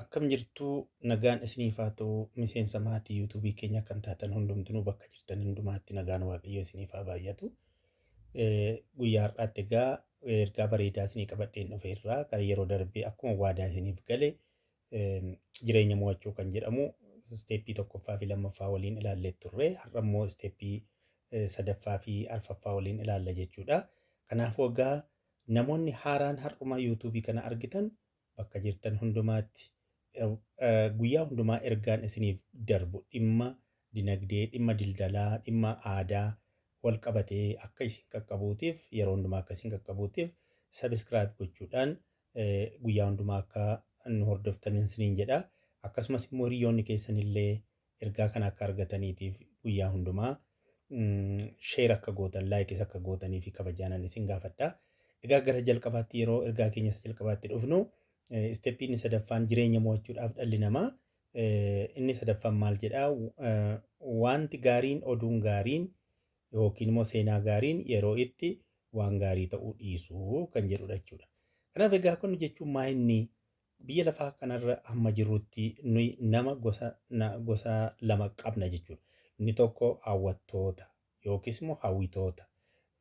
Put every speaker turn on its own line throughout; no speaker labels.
Akkam jirtuu nagaan isiniif haa ta'u miseensa maatii yuutuubii keenya kan taatan hundumtuu bakka jirtan hundumaatti nagaan waaqayyo isiniif haa baay'atu. Guyyaa har'aatti egaa ergaa bareedaa isinii qabadheen dhufeerraa kan yeroo darbee akkuma waadaa isiniif gale jireenya mo'achuu kan jedhamu isteeppii tokkoffaa fi lammaffaa waliin ilaallee turre. Har'a immoo isteeppii sadaffaa fi arfaffaa waliin ilaalla jechuudha. Kanaafuu egaa namoonni haaraan har'uma yuutuubii kana argitan bakka jirtan hundumaatti guyyaa hundumaa ergaan isiniif darbu dhimma dinagdee, dhimma daldalaa, dhimma aadaa wal qabatee akka isin qaqqabuutiif yeroo hundumaa akka isin qaqqabuutiif sabiskiraayib gochuudhaan guyyaa hundumaa akka nu hordoftan isiniin jedha. Akkasumas immoo hiriyoonni keessan illee ergaa kana akka argataniitiif guyyaa hundumaa sheer akka gootan, laayikis akka gootanii fi kabajaanan isin gaafadha. Egaa gara jalqabaatti yeroo ergaa keenya jalqabaatti dhufnu isteeppiin sadaffaan jireenya mo'achuudhaaf dhalli namaa inni sadaffaan maal jedhaa wanti gaariin oduun gaariin yookiin immoo seenaa gaariin yeroo itti waan gaarii ta'uu dhiisuu kan jedhudha jechuudha. Kanaaf egaa kun jechuun maa inni biyya lafaa kanarra amma jirrutti nuyi nama gosa lama qabna jechuudha. Inni tokko hawwattoota yookiis immoo hawwitoota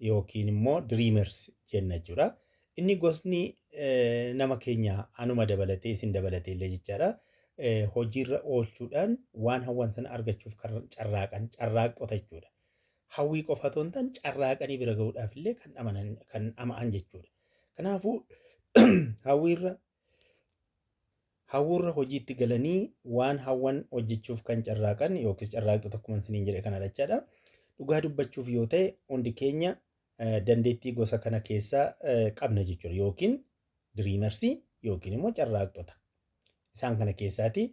yookiin immoo diriimers jenna jechuudha. Inni gosni nama keenya anuma dabalatee isin dabalatee illee jechaadha. Hojiirra oolchuudhaan waan hawwan sana argachuuf carraaqxota jechuudha. Hawwii qofa otoo hin taane carraaqanii bira gahuudhaaf illee kan ama'an jechuudha. Kanaafuu hawwurra hojiitti galanii waan hawwan hojjechuuf kan carraaqan yookiis carraaqxota akkuma isiniin jedhe kanadha jechaadha. Dhugaa dubbachuuf yoo ta'e hundi keenya dandeettii gosa kana keessaa qabna jechuudha. Yookiin diriimersii yookiin immoo carraaqxota. Isaan kana keessaati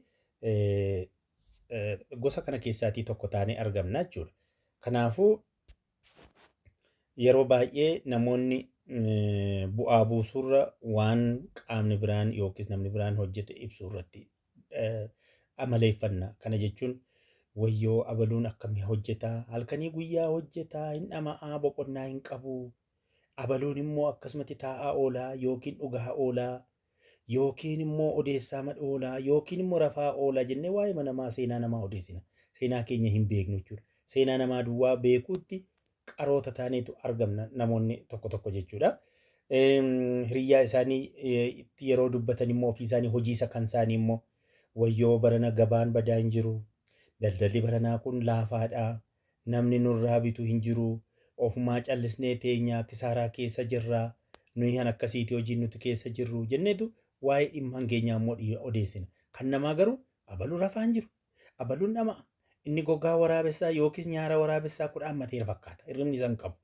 gosa kana keessaatii tokko taanee argamna jechuudha. Kanaafuu yeroo baay'ee namoonni bu'aa buusurra waan qaamni biraan yookiis namni biraan hojjete ibsuu irratti amaleeffanna. Kana jechuun wayyoo abaluun akkamii hojjetaa halkanii guyyaa hojjetaa hin dhama'aa boqonnaa hin qabu. Abaluun immoo akkasumatti taa'aa oolaa yookiin dhugaa oolaa yookiin immoo odeessaa madhoolaa yookiin immoo rafaa oolaa jennee waa'ee namaa seenaa namaa odeessina. Seenaa keenya hin beeknu jechuudha. Seenaa namaa duwwaa beekuutti qaroota taaneetu argamna namoonni tokko tokko jechuudha. Hiriyyaa isaanii itti yeroo dubbatan immoo ofii isaanii hojiisa kan isaanii immoo wayyoo barana gabaan badaa hin jiru. Daldalli baranaa kun laafaadha. Namni nurraa bitu hin jiru. Ofumaa callisnee teenyaa kisaaraa keessa jirra. Nuyi kan akkasiiti hojii nuti keessa jirru jenneetu waa'ee dhimma hangeenyaa immoo odeessina. Kan namaa garuu abaluu rafaa hin jiru. Abaluun dhama'a. Inni gogaa waraabessaa yookiis nyaara waraabessaa kudhaan mateera fakkaata. Hirribni isaan qabu.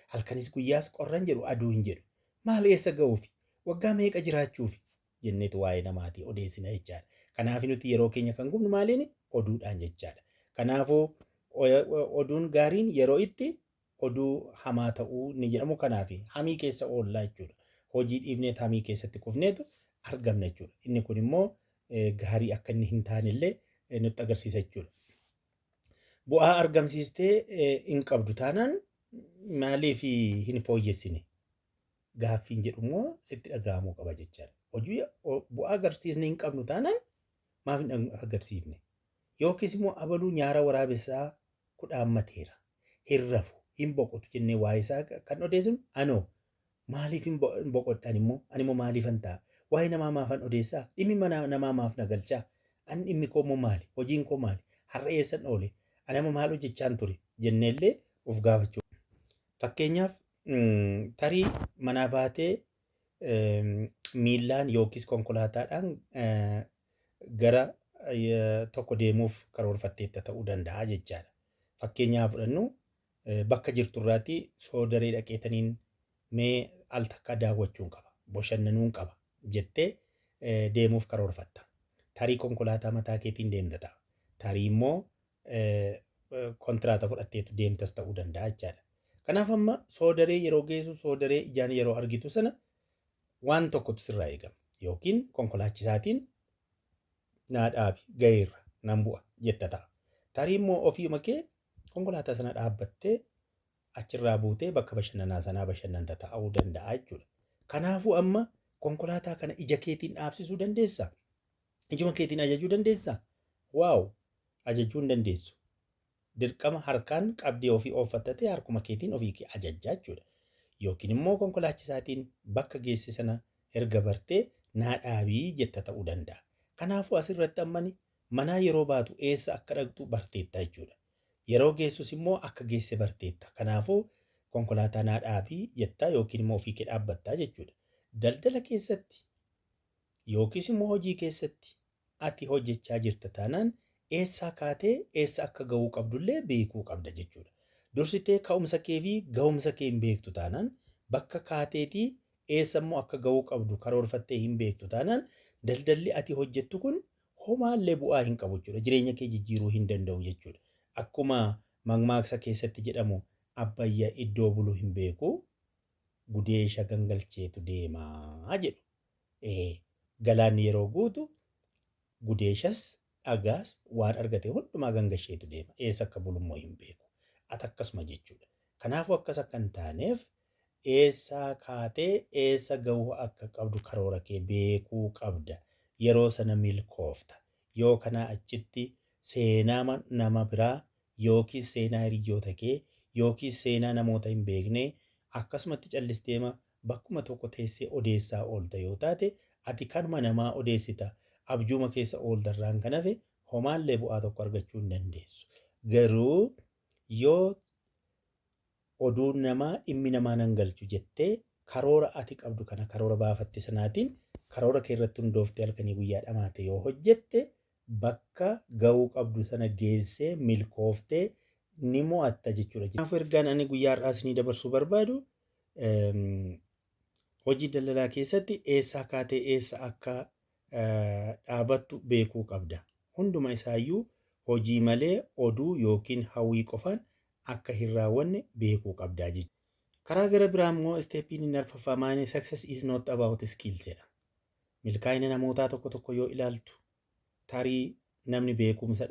Halkanis guyyaas qorran jedhu aduu hin jedhu. Maal eessa ga'uufi? Waggaa meeqa jiraachuufi? Jenneetu waa'ee namaatii odeessina jechaadha. Kanaaf nuti yeroo keenya kan gubnu maaliini? Oduudhaan jechaadha. Kanaafuu oduun gaariin yeroo itti oduu hamaa ta'uu ni jedhamu. Kanaaf hamii keessa oollaa jechuudha. Hojii dhiifneet hamii keessatti kufneetu argamna jechuudha. Inni kun immoo gaarii akka inni hin taanellee nutti agarsiisa jechuudha. Bu'aa argamsiistee hin qabdu taanaan maaliif hin fooyyessine? Gaaffiin jedhu immoo sitti dhaga'amuu qaba jechaadha. Hojii bu'aa agarsiisne hin qabnu taanaan maaf hin agarsiifne? Yookiis immoo abaluu nyaara waraabessaa kudhaan mateera. Hin rafu, hin boqotu jennee waa'ee isaa kan odeessinu anoo maaliif hin boqodhaan immoo ani immoo maaliifan ta'a? Waa'ee namaa maafan odeessaa? Dhimmi namaa maaf na galchaa? Ani dhimmi koo immoo maali? Hojiin koo maali? Har'a eessan oole? Ani amma maal hojjechaan ture? Jenneellee of gaafachuu. Fakkeenyaaf tarii manaa baatee miillaan yookiis konkolaataadhaan gara tokko deemuuf karoorfatteetta ta'uu danda'a jechaadha. Fakkeenyaaf fudhannu bakka jirturraatii soodaree dhaqeetaniin mee al takka daawwachuun qaba, bashannanuun qaba jettee deemuuf karoorfatta. Tarii konkolaataa mataa keetiin deemta ta'a. Tarii immoo kontiraata fudhatteetu deemtas ta'uu danda'a jechaadha. Kanaaf amma soodaree yeroo geessu soodaree ijaan yeroo argitu sana waan tokkotu sirraa eegama. Yookiin konkolaachisaatiin naa dhaabi gaheerra nan bu'a jetta ta'a. Tarii immoo ofiima kee konkolaataa sana dhaabbattee achirraa buutee bakka bashannanaa sanaa bashannanta ta'uu danda'a jechuudha. Kanaafuu amma konkolaataa kana ija keetiin dhaabsisuu dandeessaa? Ijuma keetiin ajajuu dandeessaa? Waaw! Ajajuu hin dandeessu. Dirqama harkaan qabdee ofii ooffattatee harkuma keetiin ofii kee ajajjaa jechuudha. Yookiin immoo konkolaachisaatiin bakka geesse sana erga bartee naa dhaabii jetta ta'uu danda'a. Kanaafuu asirratti ammani manaa yeroo baatu eessa akka dhaqxu barteetta jechuudha. Yeroo geessus immoo akka geesse barteetta. Kanaafuu konkolaataa naa dhaabii jettaa yookiin immoo ofii kee dhaabbattaa jechuudha. Daldala keessatti yookiis immoo hojii keessatti ati hojjechaa jirta taanaan eessaa kaatee eessa akka gahuu qabdullee beekuu qabda jechuudha. Dursitee ka'umsa kee fi gahumsa kee hin beektu taanaan bakka kaateetii eessa immoo akka gahuu qabdu karoorfattee hin beektu taanaan daldalli ati hojjettu kun homaallee bu'aa hin qabu jechuudha. Jireenya kee jijjiiruu hin danda'u jechuudha. Akkuma mammaaksa keessatti jedhamu abbayya iddoo bulu hin beeku gudeesha gangalcheetu deemaa jedhu. Galaanni yeroo guutu gudeeshas dhagaas waan argate hundumaa gangasheetu deema. Eessa akka bulummoo hin beeku. Ati akkasuma jechuudha. Kanaafuu akkas akka hin taaneef eessaa kaatee eessa gahuu akka qabdu karoora kee beekuu qabda. Yeroo sana milkoofta. Yoo kanaa achitti seenaa nama biraa yookiis seenaa hiriyoota kee yookiis seenaa namoota hin beekne akkasumatti callisteema bakkuma tokko teessee odeessaa oolta yoo taate ati kanuma namaa odeessita. Abjuuma keessa ooltarraan kan hafe homaallee bu'aa tokko argachuu hin dandeessu. Garuu yoo oduun namaa dhimmi namaa nan galchu jettee karoora ati qabdu kana karoora baafatte sanaatiin karoora kee irratti hundooftee halkanii guyyaa dhamaate yoo hojjette bakka gahuu qabdu sana geessee milkooftee ni mo'atta jechuudha. Kanaafuu ergaan ani guyyaa har'aas ni dabarsuu barbaadu hojii daldalaa keessatti eessaa kaatee eessa akka dhaabattu beekuu qabda. Hunduma isaayyuu hojii malee oduu yookiin hawwii qofaan akka hin raawwanne beekuu qabdaa jechuudha. Karaa gara biraa immoo isteeppiin hin arfafamaan success is not about skills jedha. Milkaa'ina namootaa tokko tokko yoo ilaaltu tarii namni beekumsa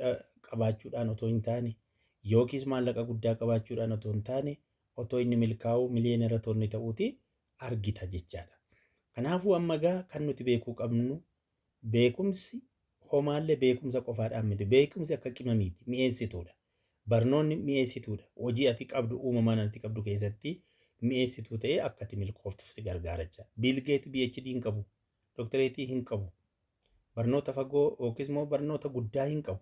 qabaachuudhaan otoo hin taane yookiis maallaqa guddaa qabaachuudhaan otoo hin taane otoo inni milkaa'u miliyeenera tonni ta'uuti argita jechaadha. Kanaafuu amma gaa kan nuti beekuu qabnu beekumsi homaallee beekumsa qofaadhaan miti. Beekumsi akka qimamiiti mi'eessituudha. Barnoonni mi'eessituudha. Hojii ati qabdu uumamaan ati qabdu keessatti mi'eessituu ta'ee akka ati milkooftuuf si gargaara. Biilgeet PhD hin qabu. Doktoreetii hin qabu. Barnoota fagoo yookiis immoo barnoota guddaa hin qabu.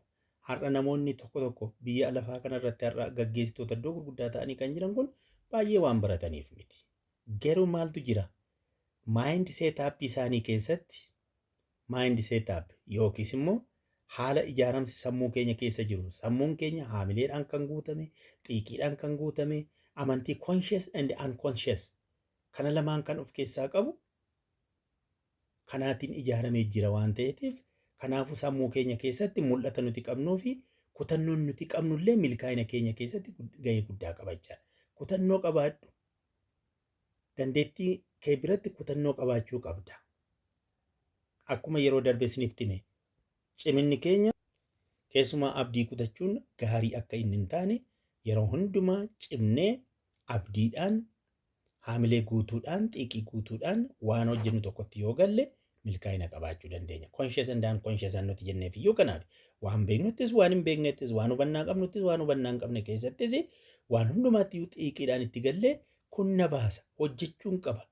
Har'a namoonni tokko tokko biyya lafaa kanarratti har'a gaggeessitoota iddoo gurguddaa ta'anii kan jiran kun baay'ee waan barataniif miti. Garuu maaltu jira? Maayindi seetaappii isaanii keessatti maayindi seetaap yookiis immoo haala ijaaramsi sammuu keenya keessa jiru. Sammuun keenya haamileedhaan kan guutame, xiiqiidhaan kan guutame, amantii conscious and unconscious kana lamaan kan of keessaa qabu kanaatiin ijaaramee jira waan ta'eef kanaafuu sammuu keenya keessatti mul'ata nuti qabnuu fi kutannoon nuti qabnullee milkaa'ina keenya keessatti gahee guddaa qabachaa. Kutannoo qabaadhu. Dandeettii kee biratti kutannoo qabaachuu qabda. Akkuma yeroo darbe isinitti hime ciminni keenya keessumaa abdii kutachuun gaarii akka inni hin taane yeroo hundumaa cimnee abdiidhaan haamilee guutuudhaan xiiqii guutuudhaan waan hojjennu tokkotti yoo galle milkaa'ina qabaachuu dandeenya. Conscious and unconscious nuti jenneef iyyuu kanaaf waan beeknuttis waan hin beeknettis waan hubannaa qabnuttis waan hubannaa hin qabne keessattis waan hundumaatti xiiqiidhaan itti gallee kun na baasa hojjechuun qaba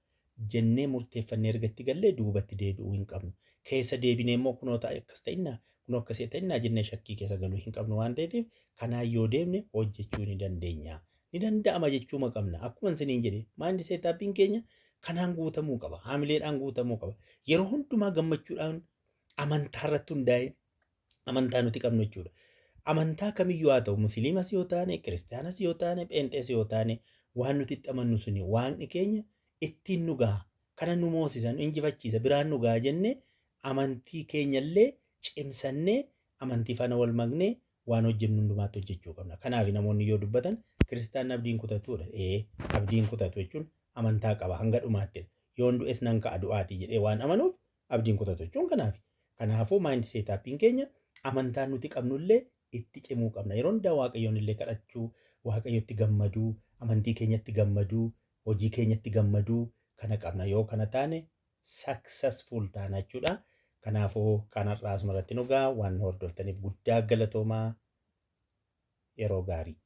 jennee murteeffannee erga itti gallee duubatti deebi'uu hin qabnu. Keessa deebinee immoo kunoo akkas ta'innaa kunoo akkasii ta'innaa jennee shakkii keessa galuu hin qabnu waan ta'eef kanaan yoo deemne hojjechuu ni dandeenya. Ni danda'ama jechuuma qabna. Akkuma isiniin jedhe maayindi seetaappiin keenya kanaan guutamuu qaba. Haamileedhaan guutamuu qaba. Yeroo hundumaa gammachuudhaan amantaa irratti hundaa'e amantaa nuti qabnu jechuudha. Amantaa kamiyyuu haa ta'u musliimas yoo taane, kiristaanas yoo taane, pheenxees yoo taane waan nuti itti amannu suni waaqni keenya ittiin nu gaha. Kana nu moosisan injifachiisa biraan nu gaha jennee amantii keenyallee cimsannee amantii faana wal maknee waan hojjennu hundumaatti hojjechuu qabna. Kanaaf namoonni yoo dubbatan kiristaan abdiin kutatuudha. Abdiin kutatu jechuun amantaa qaba hanga dhumaatti. Yoon du'es nan ka'a du'aatii jedhee waan amanuuf abdiin kutatu jechuun kanaaf. Kanaafuu maayindi seetaappiin keenya amantaan nuti qabnullee itti cimuu qabna. Yeroo hundaa waaqayyoon illee kadhachuu, waaqayyotti gammaduu, amantii keenyatti gammaduu, hojii keenyatti gammaduu kana qabna. Yoo kana taane successful taana jechuudha. Kanaafuu kanarraa asumarratti nugaa waan hordoftaniif guddaa galatoomaa yeroo gaarii.